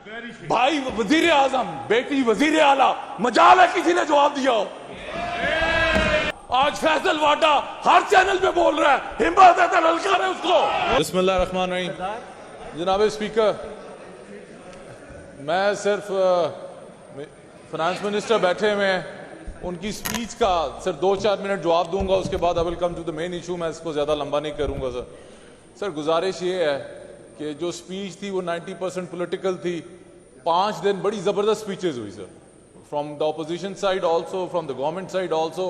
भाई वजीर आजम, बेटी वजीर आला, मजाल है किसी ने जवाब दिया हो? आज फैसल वाडा हर चैनल पे बोल रहा है, हिम्मत है तो ललकार है उसको। बिस्मिल्लाहिर्रहमानिर्रहीम। जनाब स्पीकर, मैं सिर्फ फाइनेंस मिनिस्टर बैठे हुए हैं, उनकी स्पीच का सिर्फ 2-4 मिनट जवाब दूंगा, उसके बाद I will come to the main issue. मैं इसको ज़्यादा लंबा नहीं करूंगा सर। गुजारिश ये है कि जो स्पीच थी वो 90% पॉलिटिकल थी। 5 दिन बड़ी ज़बरदस्त स्पीचेज हुई sir, from the opposition side also, from the government side also.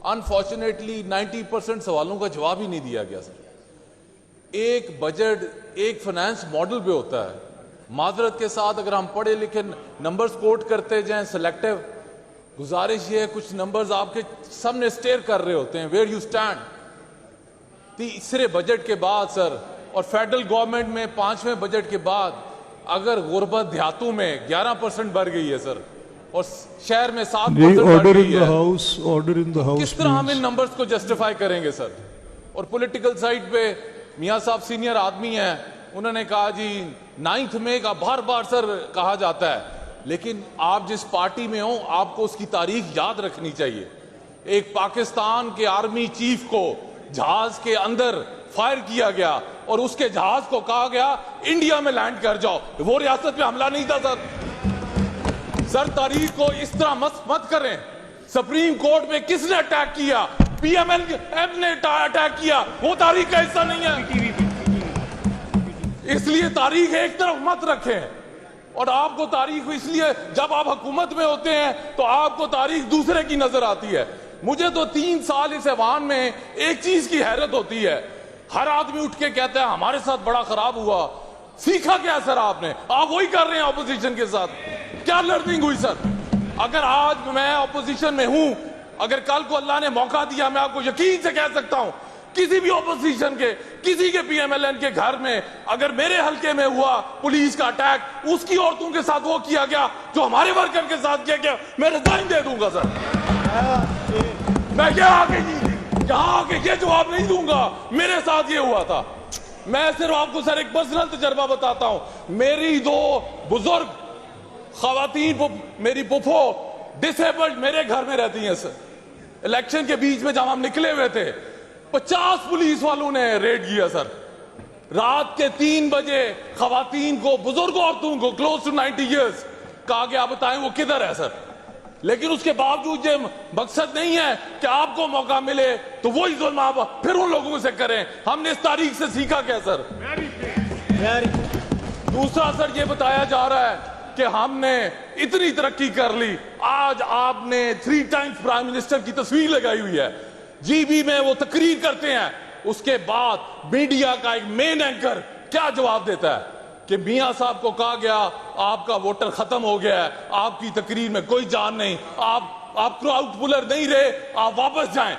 Unfortunately 90% सवालों का जवाब ही नहीं दिया गया सर। एक बजट एक फाइनेंस मॉडल पे होता है। माजरत के साथ अगर हम पढ़े लिखे नंबर्स कोट करते जाएं सिलेक्टिव, गुजारिश ये है कुछ नंबर्स आपके सामने स्टेयर कर रहे होते हैं, वेयर यू स्टैंड। तीसरे बजट के बाद सर और फेडरल गवर्नमेंट में 5वें बजट के बाद अगर गुर्बत देहातों में 11% बढ़ गई है सर और शहर में 7% बढ़ गई है, ऑर्डर इन द हाउस, किस तरह हम इन नंबर्स को जस्टिफाई करेंगे सर? और पॉलिटिकल साइड पे मियां साहब सीनियर आदमी हैं, उन्होंने कहा जी 9 मई का बार बार सर कहा जाता है, लेकिन आप जिस पार्टी में हो आपको उसकी तारीख याद रखनी चाहिए। एक पाकिस्तान के आर्मी चीफ को जहाज के अंदर फायर किया गया और उसके जहाज को कहा गया इंडिया में लैंड कर जाओ, वो रियासत पे हमला नहीं था सर। तारीख को इस तरह मत करें। सुप्रीम कोर्ट में किसने अटैक किया? पीएमएलएम ने अटैक किया, वो तारीख का हिस्सा नहीं है। इसलिए तारीख एक तरफ मत रखें। और आपको तारीख इसलिए जब आप हुकूमत में होते हैं तो आपको तारीख दूसरे की नजर आती है। मुझे तो 3 साल इस ऐवान में एक चीज की हैरत होती है, हर आदमी उठ के कहता है हमारे साथ बड़ा खराब हुआ। सीखा क्या सर आपने? आप वही कर रहे हैं ऑपोजिशन के साथ। क्या लर्निंग हुई सर? अगर आज मैं ऑपोजिशन में हूं, अगर कल को अल्लाह ने मौका दिया, मैं आपको यकीन से कह सकता हूं किसी भी ऑपोजिशन के, किसी के पीएमएलएन के घर में अगर मेरे हल्के में हुआ पुलिस का अटैक, उसकी औरतों के साथ वो किया गया जो हमारे वर्कर के साथ किया गया, मैं रिजाइन दे दूंगा सर। मैं यहाँ आके ये जवाब नहीं दूंगा मेरे साथ ये हुआ था। मैं सिर्फ आपको सर एक पर्सनल तजर्बा बताता हूं। मेरी 2 बुजुर्ग खवातीन, मेरी पुफो डिसेबल्ड मेरे घर में रहती हैं सर। इलेक्शन के बीच में जब हम निकले हुए थे 50 पुलिस वालों ने रेड किया सर। रात के 3 बजे खवातीन को, बुजुर्ग औरतों को क्लोज टू 90 ईयर्स कहा गया बताएं वो किधर है सर। लेकिन उसके बावजूद ये मकसद नहीं है कि आपको मौका मिले तो वही जुल्म आप फिर उन लोगों से करें। हमने इस तारीख से सीखा क्या सर? दूसरा सर ये बताया जा रहा है कि हमने इतनी तरक्की कर ली। आज आपने 3 टाइम्स प्राइम मिनिस्टर की तस्वीर लगाई हुई है, जीबी में वो तकरीर करते हैं। उसके बाद मीडिया का एक मेन एंकर क्या जवाब देता है कि मियां साहब को कहा गया आपका वोटर खत्म हो गया है, आपकी तकरीर में कोई जान नहीं, आप क्राउड पुलर नहीं रहे, आप वापस जाएं।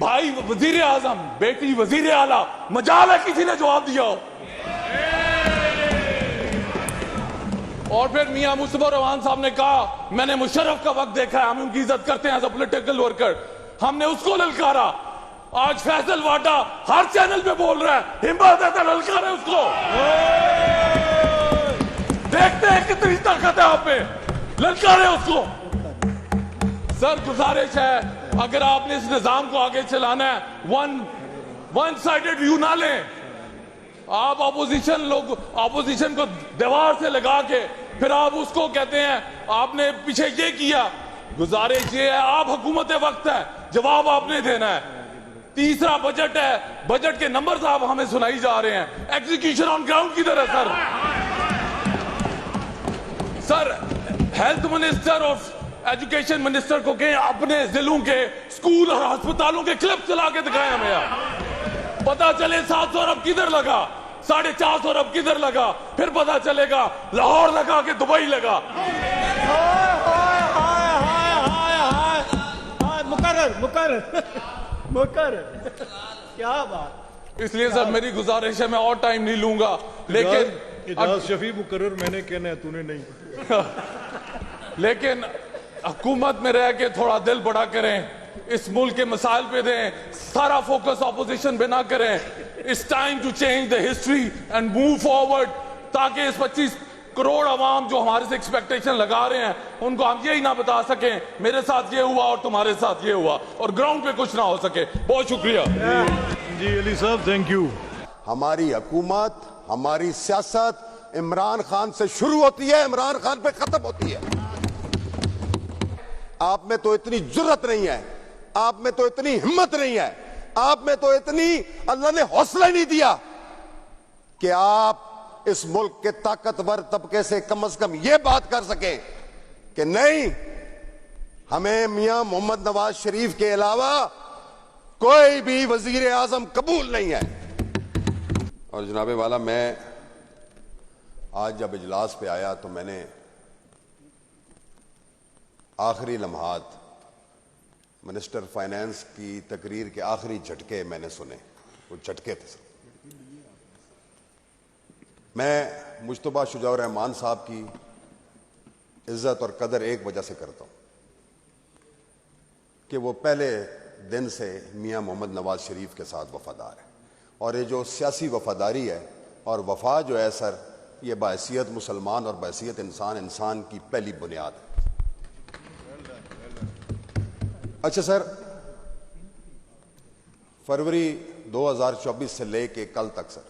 भाई वजीर आजम, बेटी वजीर आला, मजाल है किसी ने जवाब दिया हो? और फिर मियां मुस्तफा रहमान साहब ने कहा मैंने मुशर्रफ का वक्त देखा है, हम उनकी इज्जत करते हैं एज अ पॉलिटिकल वर्कर, हमने उसको ललकारा। आज फैसल वाडा हर चैनल पे बोल रहा है, हिम्मत है तो ललकार है उसको। देखते हैं कितनी ताकत है आप पे, ललकार है उसको। सर गुजारिश है, अगर आपने इस निजाम को आगे चलाना है, वन साइडेड व्यू ना लें। आप ऑपोजिशन को दीवार से लगा के फिर आप उसको कहते हैं आपने पीछे ये किया। गुजारिश ये है, आप हुकूमत वक्त है, जवाब आपने देना है। तीसरा बजट है, बजट के नंबर्स आप हमें सुनाई जा रहे हैं, एग्जीक्यूशन ऑन ग्राउंड किधर है सर? सर हेल्थ मिनिस्टर और एजुकेशन मिनिस्टर को कहें अपने जिलों के स्कूल और अस्पतालों के क्लिप चला के दिखाएं हमें यार। पता चले 700 अरब किधर लगा, 450 अरब किधर लगा, फिर पता चलेगा लाहौर लगा के दुबई लगा। मुकर क्या बात। इसलिए सर मेरी गुजारिश है, मैं और टाइम नहीं लूंगा, लेकिन शफी मुकर्रर मैंने कहना है, तूने नहीं। लेकिन हुकूमत में रह के थोड़ा दिल बड़ा करें, इस मुल्क के मसाइल पे दें, सारा फोकस ऑपोजिशन पे ना करें। It's time to change the history and move forward, ताकि इस करोड़ अवाम जो हमारे से एक्सपेक्टेशन लगा रहे हैं, उनको हम यही ना बता सकें मेरे साथ ये हुआ और तुम्हारे साथ ये हुआ, और ग्राउंड पे कुछ ना हो सके। बहुत शुक्रिया जी अली साहब, थैंक यू। हमारी हुकूमत, हमारी सियासत इमरान खान से शुरू होती है, इमरान खान पे खत्म होती है। आप में तो इतनी जुर्रत नहीं है, आप में तो इतनी हिम्मत नहीं है, आप में तो इतनी अल्लाह ने हौसला नहीं दिया कि आप इस मुल्क के ताकतवर तबके से कम यह बात कर सकें कि नहीं, हमें मियां मोहम्मद नवाज शरीफ के अलावा कोई भी वजीर आजम कबूल नहीं है। और जनाबे वाला, मैं आज जब इजलास पे आया तो मैंने आखिरी लम्हात मिनिस्टर फाइनेंस की तकरीर के आखिरी झटके मैंने सुने। वो झटके थे सर। मैं मुश्तबा शुजाउर रहमान साहब की इज्जत और कदर एक वजह से करता हूं कि वो पहले दिन से मियां मोहम्मद नवाज शरीफ के साथ वफादार है, और ये जो सियासी वफादारी है और वफा जो है सर, ये बाहैसियत मुसलमान और बाहैसियत इंसान की पहली बुनियाद है। अच्छा सर, फरवरी 2024 से लेके कल तक सर,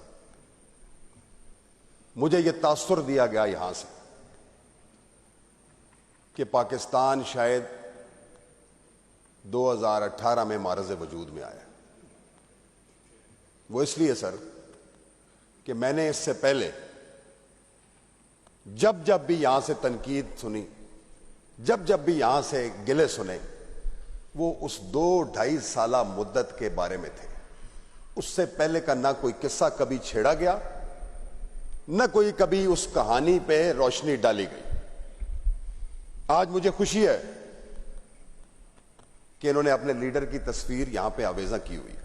मुझे यह तासुर दिया गया यहां से कि पाकिस्तान शायद 2018 में मारज़ वजूद में आया। वो इसलिए सर कि मैंने इससे पहले जब जब भी यहां से तनकीद सुनी, जब जब भी यहां से गिले सुने, वो उस 2-2.5 साला मुद्दत के बारे में थे। उससे पहले का ना कोई किस्सा कभी छेड़ा गया, न कोई कभी उस कहानी पे रोशनी डाली गई। आज मुझे खुशी है कि इन्होंने अपने लीडर की तस्वीर यहां पे आवेजा की हुई है।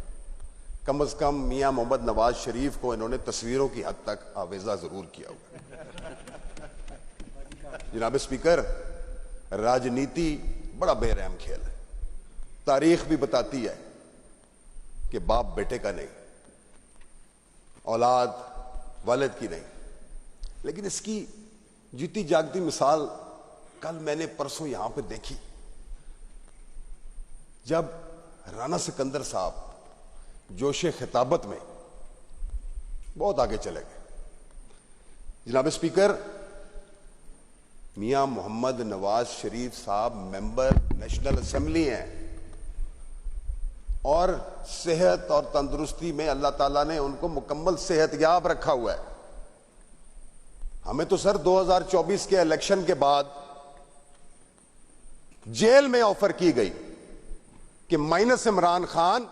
कम से कम मियां मोहम्मद नवाज शरीफ को इन्होंने तस्वीरों की हद तक आवेजा जरूर किया हुआ है। जनाब स्पीकर, राजनीति बड़ा बेरहम खेल है। तारीख भी बताती है कि बाप बेटे का नहीं, औलाद वालिद की नहीं, लेकिन इसकी जीती जागती मिसाल कल मैंने परसों यहां पे देखी, जब राना सिकंदर साहब जोशे खिताबत में बहुत आगे चले गए। जनाब स्पीकर, मियां मोहम्मद नवाज शरीफ साहब मेंबर नेशनल असेंबली हैं, और सेहत और तंदुरुस्ती में अल्लाह ताला ने उनको मुकम्मल सेहतयाब रखा हुआ है। हमें तो सर 2024 के इलेक्शन के बाद जेल में ऑफर की गई कि माइनस इमरान खान,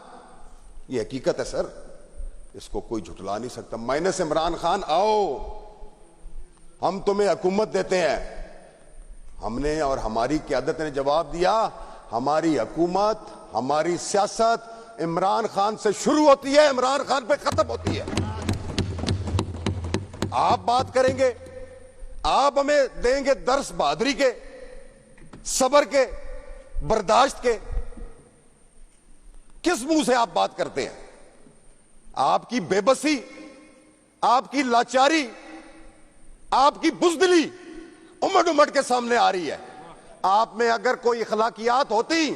ये हकीकत है सर, इसको कोई झुटला नहीं सकता, माइनस इमरान खान आओ, हम तुम्हें हुकूमत देते हैं। हमने और हमारी क़यादत ने जवाब दिया, हमारी हुकूमत, हमारी सियासत इमरान खान से शुरू होती है, इमरान खान पे खत्म होती है। आप बात करेंगे, आप हमें देंगे दर्स बहादुरी के, सब्र के, बर्दाश्त के। किस मुंह से आप बात करते हैं? आपकी बेबसी, आपकी लाचारी, आपकी बुज़दिली उमड़ उमड़ के सामने आ रही है। आप में अगर कोई इखलाकियात होती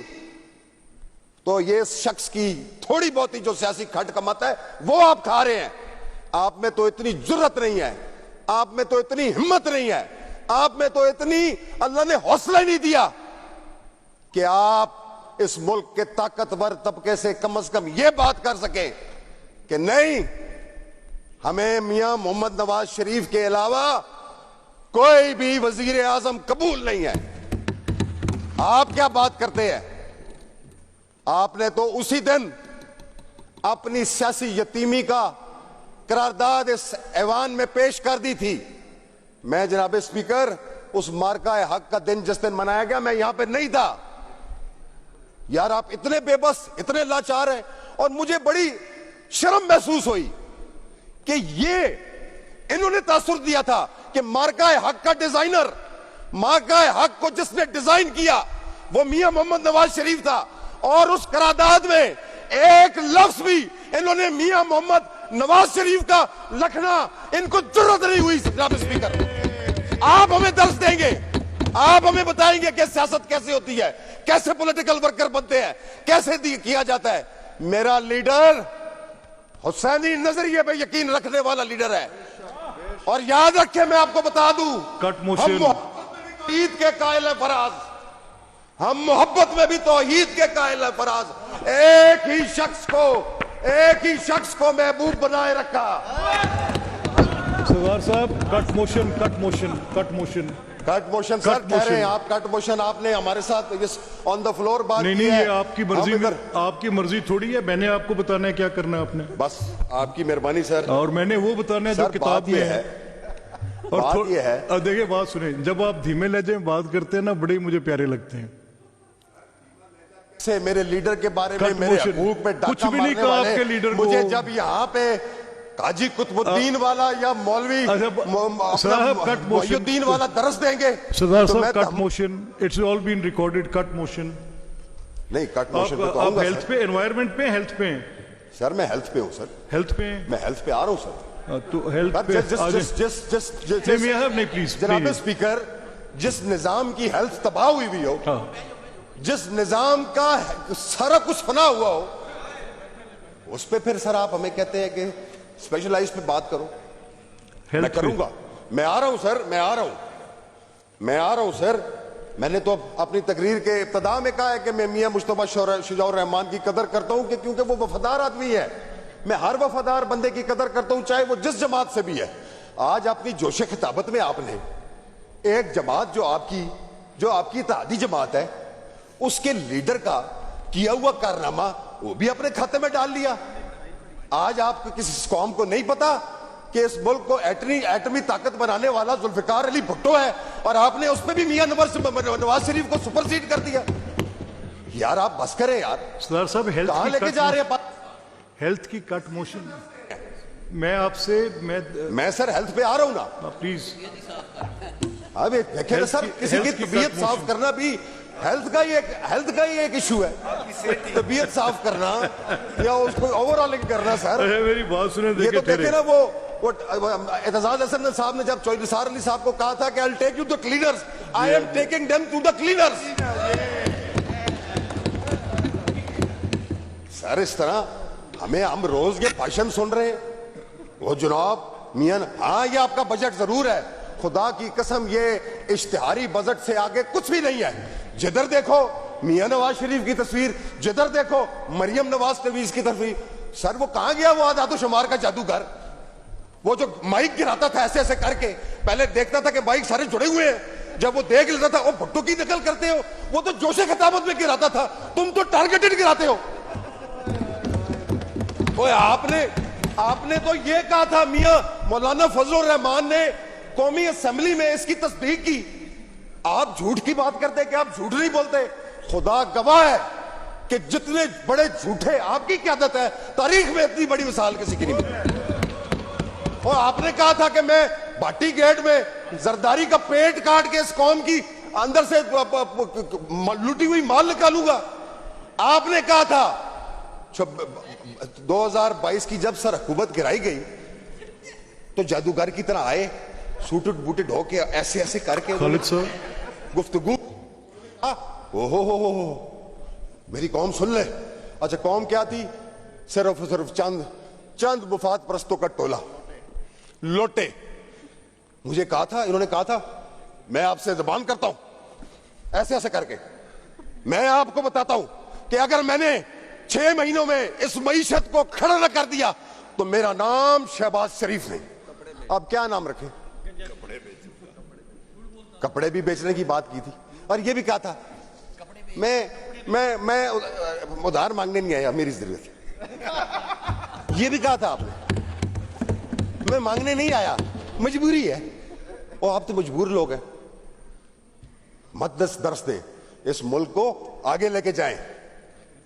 तो ये शख्स की थोड़ी बहुत ही जो सियासी खट कमत है वो आप खा रहे हैं। आप में तो इतनी जुर्रत नहीं है, आप में तो इतनी हिम्मत नहीं है, आप में तो इतनी अल्लाह ने हौसला नहीं दिया कि आप इस मुल्क के ताकतवर तबके से कम यह बात कर सके कि नहीं, हमें मियां मोहम्मद नवाज शरीफ के अलावा कोई भी वजीर आजम कबूल नहीं है। आप क्या बात करते हैं? आपने तो उसी दिन अपनी सियासी यतीमी का करारदाद इस ऐवान में पेश कर दी थी। मैं जनाब स्पीकर, उस मार्का हक का दिन जिस दिन मनाया गया, मैं यहां पे नहीं था। यार आप इतने बेबस, इतने लाचार हैं, और मुझे बड़ी शर्म महसूस हुई कि ये इन्होंने तासुर दिया था कि मार्का हक का डिजाइनर, मार्का हक को जिसने डिजाइन किया वो मियां मोहम्मद नवाज शरीफ था, और उस करारदाद में एक लफ्ज भी इन्होंने मियां मोहम्मद नवाज शरीफ का लिखना, इनको जरूरत नहीं हुई। जनाब स्पीकर, आप हमें दर्श देंगे, आप हमें बताएंगे कि सियासत कैसे होती है, कैसे पॉलिटिकल वर्कर बनते हैं, कैसे किया जाता है। मेरा लीडर हुसैनी नजरिए पे यकीन रखने वाला लीडर है। और याद रखें, मैं आपको बता दूं, कट हम मोशन। मोहब्बत में भी तौहीद के कायल है फराज, हम मोहब्बत में भी तौहीद के कायल है फराज। एक ही शख्स को महबूब बनाए रखा। सरदार साहब, cut motion, cut motion, cut motion. Cut motion sir कह रहे हैं आप, कट मोशन आपने हमारे साथ ऑन द फ्लोर बात नहीं की नहीं, है। ये आपकी मर्जी, आपकी मर्जी थोड़ी है। मैंने आपको बताना है क्या करना है आपने, बस आपकी मेहरबानी सर। और मैंने वो बताना है जो सर, किताब में है। और बात ये है, और देखिए बात सुने, जब आप धीमे लहजे में बात करते हैं ना, बड़े ही मुझे प्यारे लगते हैं। से मेरे लीडर के बारे में, कट मेरे मोशन। हकूक पे कुछ डाका भी नहीं मारने कहा वाले आपके लीडर को। मुझे जब यहाँ पे काजी कुतुबुद्दीन वाला या मौलवी साहब, कट मोशन। मोहिउद्दीन वाला दरस देंगे सरदार तो साहब, मैं cut motion, it's all been recorded. Cut motion. नहीं, कट मोशन पे आप कहूंगा हेल्थ सर। पे, एनवायरमेंट पे, हेल्थ पे सर मैं हेल्थ पे हूँ सर, हेल्थ पे मैं हेल्थ पे आ रहा हूँ सर। तो हेल्थ पे नहीं, प्लीज जनाब स्पीकर, जिस निजाम की हेल्थ तबाह हुई हुई हो, जिस निजाम का सारा कुछ बना हुआ हो, उस पे फिर सर आप हमें कहते हैं कि स्पेशलाइज पे बात करो। मैं करूंगा, मैं आ रहा हूं सर, मैं आ रहा हूं सर। मैंने तो अपनी तकरीर के इब्तिदा में कहा है कि मैं मियां मुस्तफा शुजाउर रहमान की कदर करता हूं, क्योंकि वो वफादार आदमी है। मैं हर वफादार बंदे की कदर करता हूं, चाहे वो जिस जमात से भी है। आज अपनी जोशे खिताबत में आपने एक जमात जो आपकी इत्तेहादी जमात है, उसके लीडर का किया हुआ कारनामा वो भी अपने खाते में डाल लिया। आज आपको किसी कौम को नहीं पता कि इस मुल्क को एटमी ताकत बनाने वाला जुल्फिकार अली भुट्टो है, और आपने उस पर भी मियां नवाज शरीफ को सुपरसीड कर दिया। यार आप बस करें यार। सरदार साहब, हेल्थ कहां की लेके जा रहे हैं? हेल्थ की कट मोशन। मैं आपसे मैं सर हेल्थ पे आ रहा हूं ना, प्लीज। अब देखिए सर, किसी की तबीयत साफ करना भी हेल्थ का ही एक इशू है। तबीयत साफ करना या उसको ओवरऑलिंग करना सर। मेरी बात सुने, ये तो देखे ना, वो एतजाज हसन साहब ने जब निसार अली साहब को कहा था कि I will take you to the cleaners, I am taking them to the cleaners. Sir इस तरह हम रोज ये भाषण सुन रहे हैं। वो जनाब मियां, हाँ ये आपका बजट जरूर है, खुदा की कसम ये इश्तिहारी बजट से आगे कुछ भी नहीं है। जिधर देखो मियां नवाज शरीफ की तस्वीर, जिधर देखो मरियम नवाज तवीज की तस्वीर। सर वो कहां गया वो आदातो शुमार का जादूगर? वो जो माइक गिराता था ऐसे ऐसे करके, पहले देखता था कि माइक सारे जुड़े हुए हैं, जब वो देख लेता था, वो भुट्टो की नकल करते हो। वो तो जोशे खिताबत में गिराता था, तुम तो टारगेटेड गिराते हो। आपने तो ये कहा था, मियां मौलाना फजलुर रहमान ने कौमी असेंबली में इसकी तस्दीक की। आप झूठ की बात करते कि आप झूठ नहीं बोलते। खुदा गवाह है कि जितने बड़े झूठे आपकी क़यादत है, तारीख में इतनी बड़ी मिसाल किसी की नहीं मिली। और आपने कहा था कि मैं भाटी गेट में जरदारी का पेट काट के इस कौम की अंदर से लूटी हुई माल निकालूंगा। आपने कहा था 2022 की जब सर हुकूमत गिराई गई तो जादूगर की तरह आए, सूटेड बूटेड होके ऐसे ऐसे करके खालिद साहब, गुफ्तगू। ओहो, मेरी कौम सुन ले। अच्छा कौम क्या थी? सिर्फ सिर्फ चंद मुफाद परस्तों का टोला, लोटे। मुझे कहा था, इन्होंने कहा था मैं आपसे जबान करता हूं ऐसे ऐसे करके। मैं आपको बताता हूं कि अगर मैंने 6 महीनों में इस मईशत को खड़ा न कर दिया तो मेरा नाम शहबाज शरीफ नहीं। अब क्या नाम रखें? कपड़े भी बेचने की बात की थी, और ये भी कहा था मैं उधार मांगने नहीं आया, मेरी जरूरत है। ये भी कहा था आपने, मैं मांगने नहीं आया, मजबूरी है। और आप तो मजबूर लोग हैं। मत दर्श दे, इस मुल्क को आगे लेके जाएं।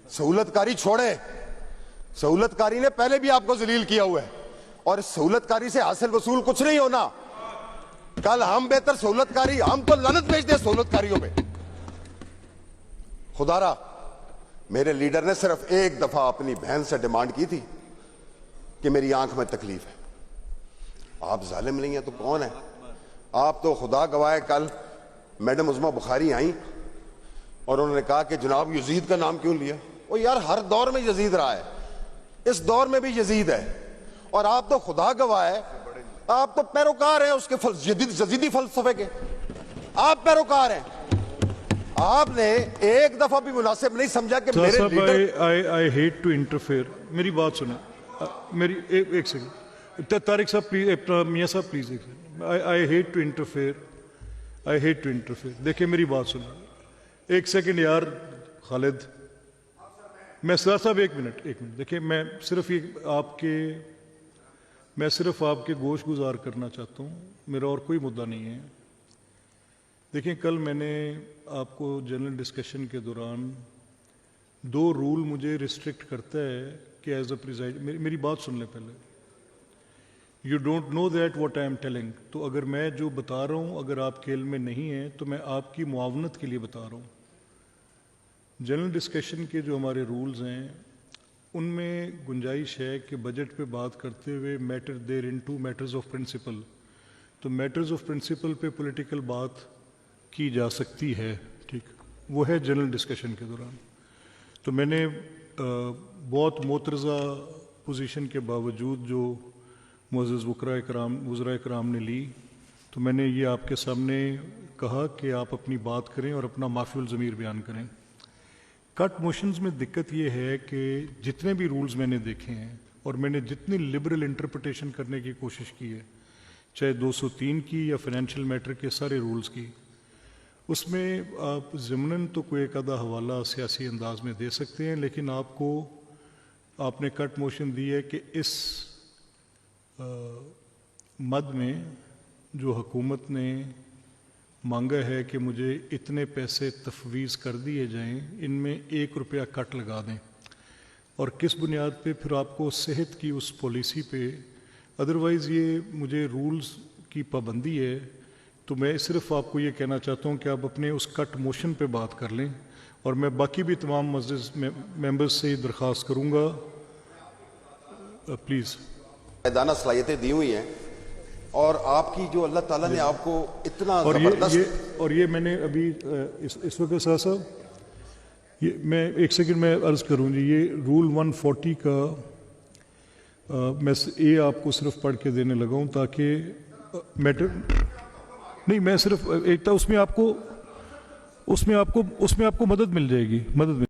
सहूलतकारी छोड़े। सहूलतकारी ने पहले भी आपको जलील किया हुआ है, और इस सहूलतकारी से हासिल वसूल कुछ नहीं होना। कल हम बेहतर सहूलतकारी, हम तो लानत भेज दे सहूलतकारियों पे। खुदारा मेरे लीडर ने सिर्फ एक दफा अपनी बहन से डिमांड की थी कि मेरी आंख में तकलीफ है। आप जालिम नहीं है तो कौन है? आप तो खुदा गवाह, कल मैडम उज़मा बुखारी आई और उन्होंने कहा कि जनाब यजीद का नाम क्यों लिया। वो यार हर दौर में यजीद रहा है, इस दौर में भी यजीद है, और आप तो खुदा गवाह है, आप तो पैरोकार हैं उसके यजीदी फलसफे के, आप पैरोकार हैं। आपने एक दफा भी मुनासिब नहीं समझा कि मेरे leader. I hate to interfere, मेरी बात सुने, मेरी एक सेकंड, तारिक साहब प्लीज, मियां साहब प्लीज एक second, I hate to interfere, I hate to interfere. देखिए मेरी बात सुनो, एक सेकंड यार खालिद, मैं सर साहब एक मिनट। देखिए मैं सिर्फ आपके गोश गुजार करना चाहता हूँ, मेरा और कोई मुद्दा नहीं है। देखिए कल मैंने आपको जनरल डिस्कशन के दौरान 2 रूल मुझे रिस्ट्रिक्ट करता है कि एज अ प्रिजाइड, मेरी बात सुन लें पहले। You don't know that what I am telling, तो अगर मैं जो बता रहा हूँ अगर आपके इल्म में नहीं है तो मैं आपकी मुआवनत के लिए बता रहा हूँ। जनरल डिस्कशन के जो हमारे रूल्स हैं उनमें गुंजाइश है कि बजट पे बात करते हुए matter there into matters of principle, तो मैटर्स ऑफ प्रिंसिपल पे पॉलिटिकल बात की जा सकती है, ठीक, वो है जनरल डिस्कशन के दौरान। तो मैंने बहुत मोतरज़ा पोजीशन के बावजूद जो मुअज़्ज़ज़ वज़राए कराम ने ली, तो मैंने ये आपके सामने कहा कि आप अपनी बात करें और अपना माफ़िउल ज़मीर बयान करें। कट मोशंस में दिक्कत ये है कि जितने भी रूल्स मैंने देखे हैं और मैंने जितनी लिबरल इंटरप्रिटेशन करने की कोशिश की है, चाहे 203 की या फाइनेंशियल मैटर के सारे रूल्स की, उसमें आप ज़िमनन तो कोई एक आधा हवाला सियासी अंदाज में दे सकते हैं, लेकिन आपने कट मोशन दी है कि इस मद में जो हुकूमत ने मांगा है कि मुझे इतने पैसे तफवीज़ कर दिए जाएं, इनमें 1 रुपया कट लगा दें, और किस बुनियाद पे फिर आपको सेहत की उस पॉलिसी पे, अदरवाइज़ ये मुझे रूल्स की पाबंदी है। तो मैं सिर्फ आपको ये कहना चाहता हूँ कि आप अपने उस कट मोशन पे बात कर लें, और मैं बाकी भी तमाम मजलिस मेंबर्स से दरख्वास्त करूँगा प्लीज़। मैदाना सलाहियतें दी हुई हैं और आपकी जो अल्लाह ताला ने आपको इतना और जबरदस्त, ये मैंने अभी इस वक्त साहब ये मैं एक सेकंड में अर्ज़ करूँ जी, ये रूल 140 का मैं ये आपको सिर्फ पढ़ के देने लगा हूँ ताकि मैटर नहीं, मैं सिर्फ एक था उसमें आपको मदद मिल जाएगी,